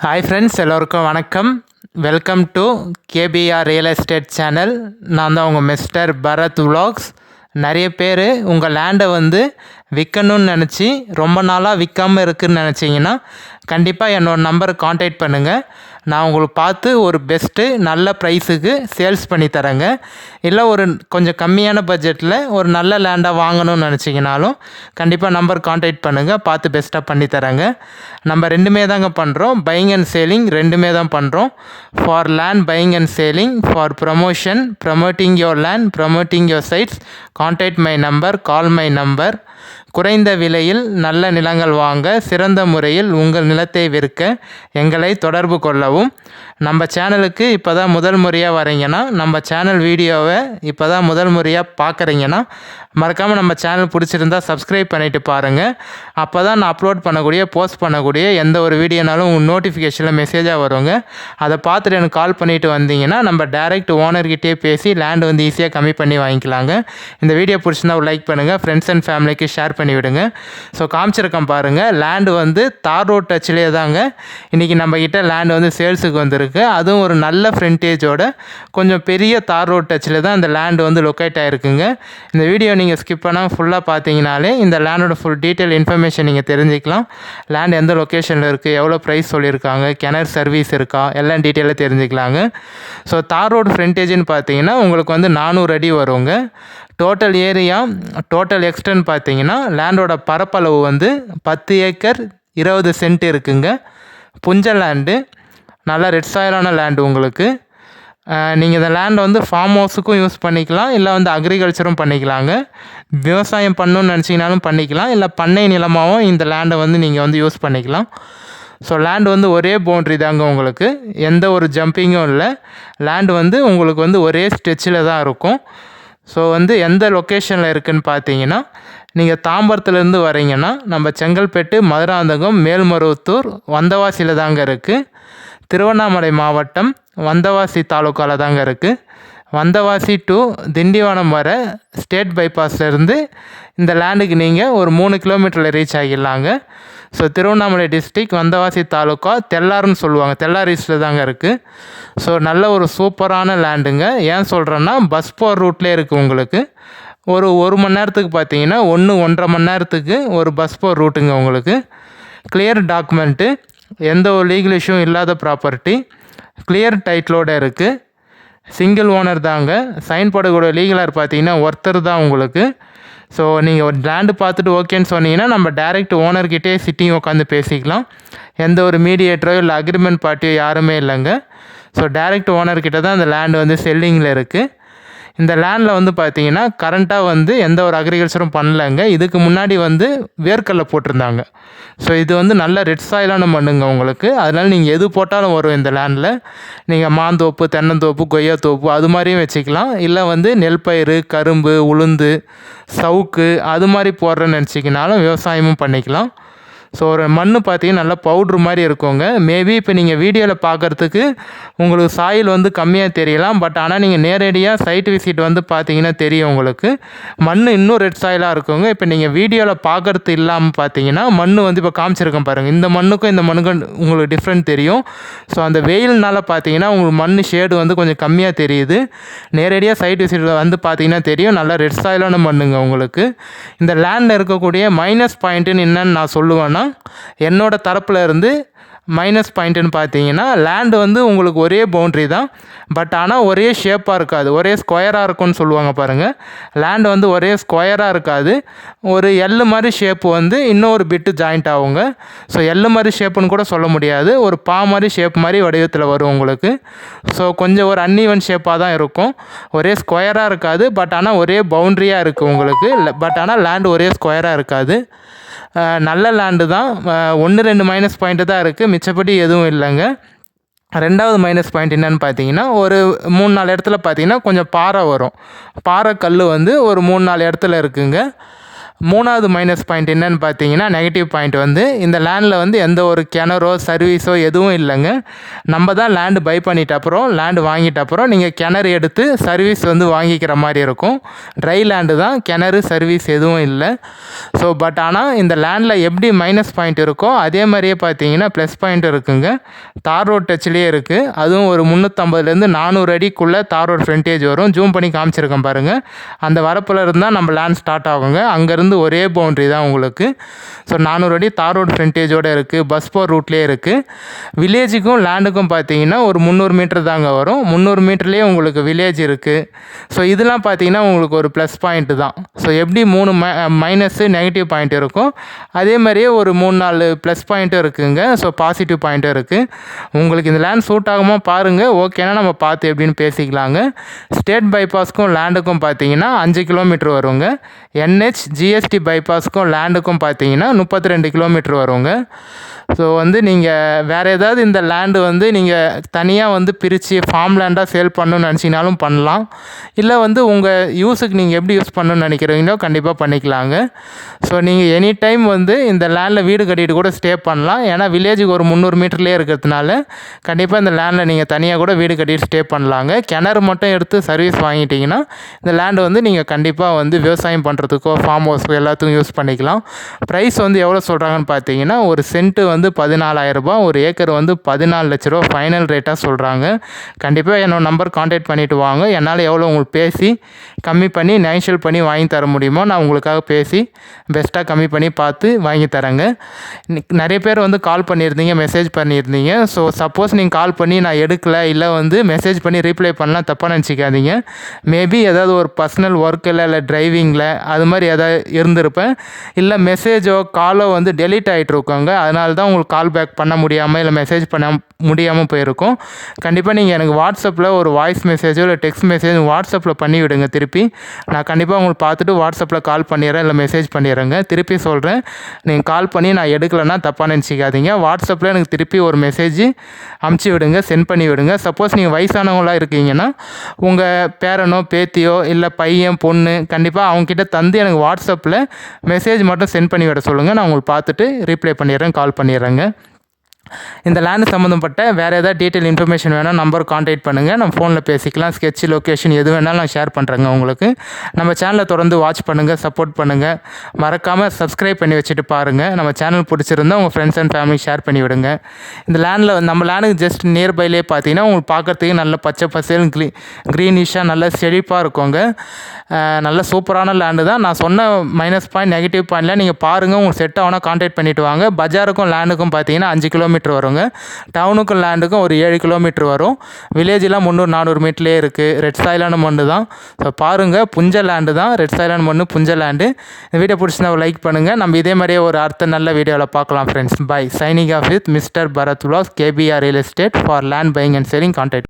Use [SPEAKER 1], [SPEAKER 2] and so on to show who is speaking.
[SPEAKER 1] Hi friends, எல்லோருக்கும் வணக்கம். Welcome to KPR real estate channel. நான் தான் உங்கள் மிஸ்டர் பரத் விலாக்ஸ். நிறைய பேர் உங்கள் லேண்டை விற்கணும்னு நினச்சி ரொம்ப நாளாக விற்காமல் இருக்குதுன்னு நினச்சிங்கன்னா கண்டிப்பாக என்னோடய நம்பரை காண்டாக்ட் பண்ணுங்கள். நான் உங்களுக்கு பார்த்து ஒரு பெஸ்ட்டு நல்ல ப்ரைஸுக்கு சேல்ஸ் பண்ணி தரேங்க. இல்லை ஒரு கொஞ்சம் கம்மியான பட்ஜெட்டில் ஒரு நல்ல லேண்டாக வாங்கணும்னு நினச்சிங்கனாலும் கண்டிப்பாக நம்பர் காண்டாக்ட் பண்ணுங்கள், பார்த்து பெஸ்ட்டாக பண்ணி தரேங்க. நம்ம ரெண்டுமே தாங்க பண்ணுறோம், பையிங் அண்ட் சேலிங் ரெண்டுமே தான் பண்ணுறோம். For land buying and selling, for promotion, promoting your land, promoting your sites, contact my number, call my number. குறைந்த விலையில் நல்ல நிலங்கள் வாங்க, சிறந்த முறையில் உங்கள் நிலத்தை விற்க எங்களை தொடர்பு கொள்ளவும். நம்ம சேனலுக்கு இப்போ தான் முதல் முறையாக வரீங்கன்னா, நம்ம சேனல் வீடியோவை இப்போ தான் முதல் முறையாக பார்க்குறீங்கன்னா மறக்காமல் நம்ம சேனல் பிடிச்சிருந்தால் சப்ஸ்கிரைப் பண்ணிவிட்டு பாருங்கள். அப்போ தான் நான் அப்லோட் பண்ணக்கூடிய போஸ்ட் பண்ணக்கூடிய எந்த ஒரு வீடியோனாலும் உங்கள் நோட்டிஃபிகேஷனில் மெசேஜாக வருங்க. அதை பார்த்துட்டு எனக்கு கால் பண்ணிவிட்டு வந்தீங்கன்னா நம்ம டைரெக்ட் ஓனர்கிட்டே பேசி லேண்டு ஈஸியாக கம்மி பண்ணி வாங்கிக்கலாங்க. இந்த வீடியோ பிடிச்சிருந்தா லைக் பண்ணுங்கள், ஃப்ரெண்ட்ஸ் அண்ட் ஃபேமிலிக்கு ஷேர் பண்ணி விடுங்க. ஸோ காமிச்சிருக்கேன் பாருங்கள், லேண்டு தார் ரோட் டச்சிலே தாங்க இன்றைக்கி நம்மக்கிட்ட லேண்டு சேல்ஸுக்கு வந்திருக்கு. அதுவும் ஒரு நல்ல ஃப்ரண்டேஜோட கொஞ்சம் பெரிய தார் ரோட் டச்சில் தான் இந்த லேண்டு லொக்கேட் ஆகிருக்குங்க. இந்த வீடியோ நீங்கள் ஸ்கிப் பண்ணால் ஃபுல்லாக பார்த்தீங்கனாலே இந்த லேண்டோட ஃபுல் டீட்டெயில் இன்ஃபர்மேஷன் நீங்கள் தெரிஞ்சுக்கலாம். லேண்ட் எந்த லொக்கேஷனில் இருக்குது, எவ்வளோ ப்ரைஸ் சொல்லியிருக்காங்க, கிணறு சர்வீஸ் இருக்கா, எல்லாம் டீட்டெயிலாக தெரிஞ்சுக்கலாங்க. ஸோ தார் ரோடு ஃப்ரண்டேஜ்னு பார்த்தீங்கன்னா உங்களுக்கு 400 அடி வருங்க. டோட்டல் ஏரியா, டோட்டல் எக்ஸ்டென்ட் பார்த்தீங்கன்னா லேண்டோட பரப்பளவு 10 ஏக்கர் 20 சென்ட் இருக்குங்க. புஞ்ச லேண்டு, நல்லா ரெட் சாயிலான லேண்டு உங்களுக்கு. நீங்கள் இந்த லேண்டை ஃபார்ம் ஹவுஸுக்கும் யூஸ் பண்ணிக்கலாம், இல்லை அக்ரிகல்ச்சரும் பண்ணிக்கலாங்க. விவசாயம் பண்ணணுன்னு நினச்சிங்கனாலும் பண்ணிக்கலாம், இல்லை பண்ணை நிலமாகவும் இந்த லேண்டை நீங்கள் யூஸ் பண்ணிக்கலாம். ஸோ லேண்டு ஒரே பவுண்ட்ரி தாங்க உங்களுக்கு, எந்த ஒரு ஜம்பிங்கும் இல்லை. லேண்டு உங்களுக்கு ஒரே ஸ்ட்ரெச்சில் தான் இருக்கும். ஸோ எந்த லொக்கேஷனில் இருக்குதுன்னு பார்த்தீங்கன்னா, நீங்கள் தாம்பரத்துலேருந்து வரீங்கன்னா நம்ம செங்கல்பேட்டு, மதுராந்தகம், மேல்மருவத்தூர், வந்தவாசியில் தாங்க இருக்குது. திருவண்ணாமலை மாவட்டம் வந்தவாசி தாலுக்காவில் தாங்க இருக்குது. வந்தவாசி டு திண்டிவனம் வர ஸ்டேட் பைபாஸ்லேருந்து இந்த லேண்டுக்கு நீங்கள் ஒரு 3 கிலோமீட்டரில் ரீச் ஆகிடலாங்க. ஸோ திருவண்ணாமலை டிஸ்ட்ரிக், வந்தவாசி தாலுக்கா, தெல்லாருன்னு சொல்லுவாங்க, தெல்லார் ஈஸ்ட்டில் தாங்க இருக்குது. ஸோ நல்ல ஒரு சூப்பரான லேண்டுங்க. ஏன் சொல்கிறேன்னா பஸ் போகிற ரூட்லேயே இருக்குது உங்களுக்கு. ஒரு மணி நேரத்துக்கு பார்த்தீங்கன்னா 1-1.5 மணி நேரத்துக்கு ஒரு பஸ் போகிற ரூட்டுங்க உங்களுக்கு. கிளியர் டாக்குமெண்ட்டு, எந்த ஒரு லீகல் இஷ்யூவும் இல்லாத ப்ராப்பர்ட்டி, கிளியர் டைட்டிலோடு இருக்குது. சிங்கிள் ஓனர் தாங்க. சைன் போடக்கூடிய லீகலாக பார்த்தீங்கன்னா ஒருத்தர் தான் உங்களுக்கு. ஸோ நீங்கள் ஒரு லேண்டு பார்த்துட்டு ஓகேன்னு சொன்னீங்கன்னா நம்ம டைரெக்ட் ஓனர்கிட்டே சிட்டிங் உட்காந்து பேசிக்கலாம். எந்த ஒரு மீடியேட்டரோ இல்லை அக்ரிமெண்ட் பார்ட்டியோ யாருமே இல்லைங்க. ஸோ டைரெக்ட் ஓனர்கிட்ட தான் இந்த லேண்டு செல்லிங்கில் இருக்குது. இந்த லேண்டில் பார்த்தீங்கன்னா கரண்ட்டாக எந்த ஒரு அக்ரிகல்ச்சரும் பண்ணலைங்க. இதுக்கு முன்னாடி வேர்க்கடலை போட்டிருந்தாங்க. ஸோ இது நல்ல ரெட் சாயிலான மண்ணுங்க உங்களுக்கு. அதனால் நீங்கள் எது போட்டாலும் வரும் இந்த லேண்டில். நீங்கள் மாந்தோப்பு, தென்னந்தோப்பு, கொய்யாத்தோப்பு அது மாதிரியும் வச்சுக்கலாம். இல்லை நெல் பயிர், கரும்பு, உளுந்து, சவுக்கு அது மாதிரி போடுறேன்னு நினச்சிக்கினாலும் விவசாயமும் பண்ணிக்கலாம். ஸோ ஒரு மண் பார்த்தீங்கன்னா நல்லா பவுட்ரு மாதிரி இருக்குங்க. மேபி இப்போ நீங்கள் வீடியோவில் பார்க்குறதுக்கு உங்களுக்கு சாயில் கம்மியாக தெரியலாம். பட் ஆனால் நீங்கள் நேரடியாக சைட் விசிட் பார்த்தீங்கன்னா தெரியும் உங்களுக்கு. மண் இன்னும் ரெட் சாயிலாக இருக்குங்க. இப்போ நீங்கள் வீடியோவில் பார்க்குறது இல்லாமல் பார்த்தீங்கன்னா மண் இப்போ காமிச்சிருக்கேன் பாருங்கள். இந்த மண்ணுக்கும் இந்த மண்ணுக்கும் உங்களுக்கு டிஃப்ரெண்ட் தெரியும். ஸோ அந்த வெயில்னால் பார்த்தீங்கன்னா உங்களுக்கு மண் ஷேடு கொஞ்சம் கம்மியாக தெரியுது. நேரடியாக சைட் விசிட் பார்த்தீங்கன்னா தெரியும், நல்லா ரெட் சாயிலான மண்ணுங்க உங்களுக்கு. இந்த லேண்டில் இருக்கக்கூடிய மைனஸ் பாயிண்ட்டுன்னு என்னென்னு நான் சொல்லுவேன்னா, என்னோட தரப்பில் இருந்து மைனஸ் பாயிண்ட்டுன்னு பார்த்தீங்கன்னா லேண்டு உங்களுக்கு ஒரே பவுண்ட்ரி தான். பட் ஆனால் ஒரே ஷேப்பாக இருக்காது, ஒரே ஸ்கொயராக இருக்கும்னு சொல்லுவாங்க பாருங்கள். லேண்டு ஒரே ஸ்கொயராக இருக்காது, ஒரு எல்லு மாதிரி ஷேப்பு இன்னொரு பிட்டு ஜாயிண்ட் ஆகுங்க. ஸோ எல்லு மாதிரி ஷேப்புன்னு கூட சொல்ல முடியாது, ஒரு பா மாதிரி ஷேப் மாதிரி வடிவத்தில் வரும் உங்களுக்கு. ஸோ கொஞ்சம் ஒரு அன்ஈவன் ஷேப்பாக தான் இருக்கும், ஒரே ஸ்கொயராக இருக்காது. பட் ஆனால் ஒரே பவுண்ட்ரியாக இருக்குது உங்களுக்கு. பட் ஆனால் லேண்டு ஒரே ஸ்கொயராக இருக்காது. நல்ல லேண்டு தான். 1-2 மைனஸ் பாயிண்ட்டு தான் இருக்குது, மிச்சப்படி எதுவும் இல்லைங்க. ரெண்டாவது மைனஸ் பாயிண்ட் என்னென்னு பார்த்தீங்கன்னா, ஒரு 3-4 இடத்துல பார்த்தீங்கன்னா கொஞ்சம் பாறை வரும். பாறை கல் ஒரு 3-4 இடத்துல இருக்குங்க. மூணாவது மைனஸ் பாயிண்ட் என்னன்னு பார்த்தீங்கன்னா, நெகட்டிவ் பாயிண்ட் வந்து இந்த லேண்டில் வந்து எந்த ஒரு கிணறோ சர்வீஸோ எதுவும் இல்லைங்க. நம்ம தான் லேண்டு பை பண்ணிட்ட அப்புறம், லேண்டு வாங்கிட்ட அப்புறம் நீங்கள் கிணறு எடுத்து சர்வீஸ் வந்து வாங்கிக்கிற மாதிரி இருக்கும். ட்ரை லேண்டு தான், கிணறு சர்வீஸ் எதுவும் இல்லை. ஸோ பட் ஆனால் இந்த லேண்டில் எப்படி மைனஸ் பாயிண்ட் இருக்கோ அதே மாதிரியே பார்த்தீங்கன்னா ப்ளஸ் பாயிண்ட் இருக்குங்க. தார் ரோட் டச்லேயே இருக்குது. அதுவும் ஒரு 350லேருந்து 400 அடிக்குள்ளே தார் ரோட் ஃப்ரண்டேஜ் வரும். ஜூம் பண்ணி காமிச்சிருக்கேன் பாருங்கள். அந்த வரப்பில் இருந்தால் நம்ம லேண்ட் ஸ்டார்ட் ஆகுங்க. அங்கேருந்து ஒரே பவுண்ட்ரி தான் உங்களுக்கு. ஸோ 400 அடி தார் ரோட் ஃப்ரண்டேஜோடு இருக்குது. பஸ் போர் ரூட்லேயே இருக்குது. வில்லேஜுக்கும் லேண்டுக்கும் பார்த்தீங்கன்னா ஒரு 300 மீட்டர் தாங்க வரும். 300 மீட்டர்லேயே உங்களுக்கு வில்லேஜ் இருக்குது. ஸோ இதெல்லாம் பார்த்தீங்கன்னா உங்களுக்கு ஒரு ப்ளஸ் பாயிண்ட்டு தான். ஸோ எப்படி 3 மைனஸு நெகட்டிவ் பாயிண்ட் இருக்கும், அதே மாதிரியே ஒரு 3-4 ப்ளஸ் பாயிண்ட்டும் இருக்குதுங்க. ஸோ பாசிட்டிவ் பாயிண்ட்டும் இருக்குது. உங்களுக்கு இந்த லேண்ட் சூட் ஆகுமா பாருங்கள். ஓகேனா நம்ம பார்த்து எப்படின்னு பேசிக்கலாங்க. ஸ்டேட் பைபாஸ்க்கும் லேண்டுக்கும் பார்த்தீங்கன்னா 5 கிலோமீட்டர் வருங்க. NH GST பைபாஸ்க்கும் லேண்டுக்கும் பார்த்தீங்கன்னா 32 கிலோமீட்டர் வருங்க. ஸோ வந்து நீங்கள் வேறு ஏதாவது இந்த லேண்டு வந்து நீங்கள் தனியாக வந்து பிரித்து ஃபார்ம் லேண்டாக சேல் பண்ணணும்னு நினச்சிங்கனாலும் பண்ணலாம். இல்லை வந்து உங்கள் யூஸுக்கு நீங்கள் எப்படி யூஸ் பண்ணணும்னு நினைக்கிறீங்களோ கண்டிப்பாக பண்ணிக்கலாங்க. ஸோ நீங்கள் எனி டைம் வந்து இந்த லேண்டில் வீடு கட்டிட்டு கூட ஸ்டே பண்ணலாம். ஏன்னா வில்லேஜுக்கு ஒரு 300 மீட்டர்லேயே இருக்கிறதுனால கண்டிப்பாக இந்த லேண்டில் நீங்கள் தனியாக கூட வீடு கட்டிட்டு ஸ்டே பண்ணலாங்க. கிணறு மட்டும் எடுத்து சர்வீஸ் வாங்கிட்டிங்கன்னா இந்த லேண்டு வந்து நீங்கள் கண்டிப்பாக வந்து விவசாயம் பண்ணுறதுக்கோ ஃபார்ம் ஹவுஸ்க்கோ எல்லாத்துக்கும் யூஸ் பண்ணிக்கலாம். ப்ரைஸ் வந்து எவ்வளோ சொல்கிறாங்கன்னு பார்த்தீங்கன்னா, ஒரு சென்ட்டு வந்து 14,000 ரூபாய், ஒரு ஏக்கர் வந்து 14 லட்ச ரூபா ஃபைனல் ரேட்டாக சொல்கிறாங்க. கண்டிப்பாக என்னோட நம்பர் கான்டாக்ட் பண்ணிவிட்டு வாங்க. என்னால் எவ்வளோ உங்களுக்கு பேசி கம்மி பண்ணி நெகோஷியேட் பண்ணி வாங்கி தர முடியுமோ நான் உங்களுக்காக பேசி பெஸ்ட்டாக கம்மி பண்ணி பார்த்து வாங்கி தரேங்க. நிறைய பேர் வந்து கால் பண்ணியிருந்தீங்க, மெசேஜ் பண்ணியிருந்தீங்க. ஸோ சப்போஸ் நீங்கள் கால் பண்ணி நான் எடுக்கலை, இல்லை வந்து மெசேஜ் பண்ணி ரீப்ளை பண்ணலாம், தப்பாக நினச்சிக்காதீங்க. மேபி ஏதாவது ஒரு பர்சனல் ஒர்க்கில் இல்லை டிரைவிங்கில் அது மாதிரி ஏதாவது இருந்திருப்பேன். இல்லை மெசேஜோ காலோ வந்து டெலீட் ஆகிட்ருக்கோங்க. அதனால தான் உங்களுக்கு கால் பேக் பண்ண முடியாமல் இல்லை மெசேஜ் பண்ண முடியாமல் போயிருக்கும். கண்டிப்பாக நீங்கள் எனக்கு வாட்ஸ்அப்பில் ஒரு வாய்ஸ் மெசேஜோ இல்லை டெக்ஸ்ட் மெசேஜ் வாட்ஸ்அப்பில் பண்ணி விடுங்க. திருப்பி நான் கண்டிப்பாக உங்களுக்கு பார்த்துட்டு வாட்ஸ்அப்பில் கால் பண்ணிடுறேன் இல்லை மெசேஜ் பண்ணிடுறேங்க. திருப்பி சொல்கிறேன், நீங்கள் கால் பண்ணி நான் எடுக்கலைன்னா தப்பாக நினச்சிக்காதீங்க. வாட்ஸ்அப்பில் எனக்கு திருப்பி ஒரு மெசேஜ் அமுச்சு விடுங்க, சென்ட் பண்ணி விடுங்க. சப்போஸ் நீங்கள் வயசானவங்களாக இருக்கீங்கன்னா உங்கள் பேரனோ பேத்தியோ இல்லை பையன் பொண்ணு கண்டிப்பாக அவங்கக்கிட்ட தந்து எனக்கு வாட்ஸ்அப்பில் மெசேஜ் மட்டும் சென்ட் பண்ணி விட சொல்லுங்கள். நான் உங்களுக்கு பார்த்துட்டு ரீப்ளை பண்ணிடுறேன், கால் பண்ணிடுறேங்க. இந்த லேண்டு சம்மந்தப்பட்ட வேறு ஏதாவது டீட்டெயில் இன்ஃபர்மேஷன் வேணால் நம்பர் கான்டாக்ட் பண்ணுங்கள். நம்ம ஃபோனில் பேசிக்கலாம். ஸ்கெட்ச் லொக்கேஷன் எது வேணாலும் நான் ஷேர் பண்ணுறேங்க உங்களுக்கு. நம்ம சேனலை தொடர்ந்து வாட்ச் பண்ணுங்கள், சப்போர்ட் பண்ணுங்கள். மறக்காமல் சப்ஸ்கிரைப் பண்ணி வச்சுட்டு பாருங்கள். நம்ம சேனல் பிடிச்சிருந்தால் உங்கள் ஃப்ரெண்ட்ஸ் அண்ட் ஃபேமிலி ஷேர் பண்ணி விடுங்க. இந்த லேண்டில் நம்ம லேண்டுக்கு ஜஸ்ட் நியர்பைலே பார்த்தீங்கன்னா உங்களுக்கு பார்க்குறதுக்கு நல்ல பச்சை பசேல் க்ரீனிஷாக நல்ல செழிப்பாக இருக்குங்க. நல்ல சூப்பரான லேண்டு தான். நான் சொன்ன மைனஸ் பாயிண்ட் நெகட்டிவ் பாயிண்டில் நீங்கள் பாருங்கள். உங்களுக்கு செட் ஆகுனா கான்டாக்ட் பண்ணிவிட்டு வாங்க. பஜாருக்கும் லேண்டுக்கும் பார்த்தீங்கன்னா 5 கிலோமீட்டர் வருங்க. டவுனுக்கும் லேண்டுக்கும் ஒரு 7 கிலோமீட்டர் வரும். வில்லேஜெலாம் 300-400 மீட்டர்லேயே இருக்குது. ரெட் சாயிலான மண்ணு தான். ஸோ பாருங்கள், புஞ்ச லேண்டு தான். ரெட் சாயிலான மண்ணு, புஞ்ச லேண்டு. இந்த வீடியோ பிடிச்சிருந்தா லைக் பண்ணுங்கள். நம்ம இதே மாதிரியே ஒரு அடுத்த நல்ல வீடியோவில் பார்க்கலாம் friends. Bye. Signing off with mister Bharat vlogs, KBR real estate. For land buying and selling contact.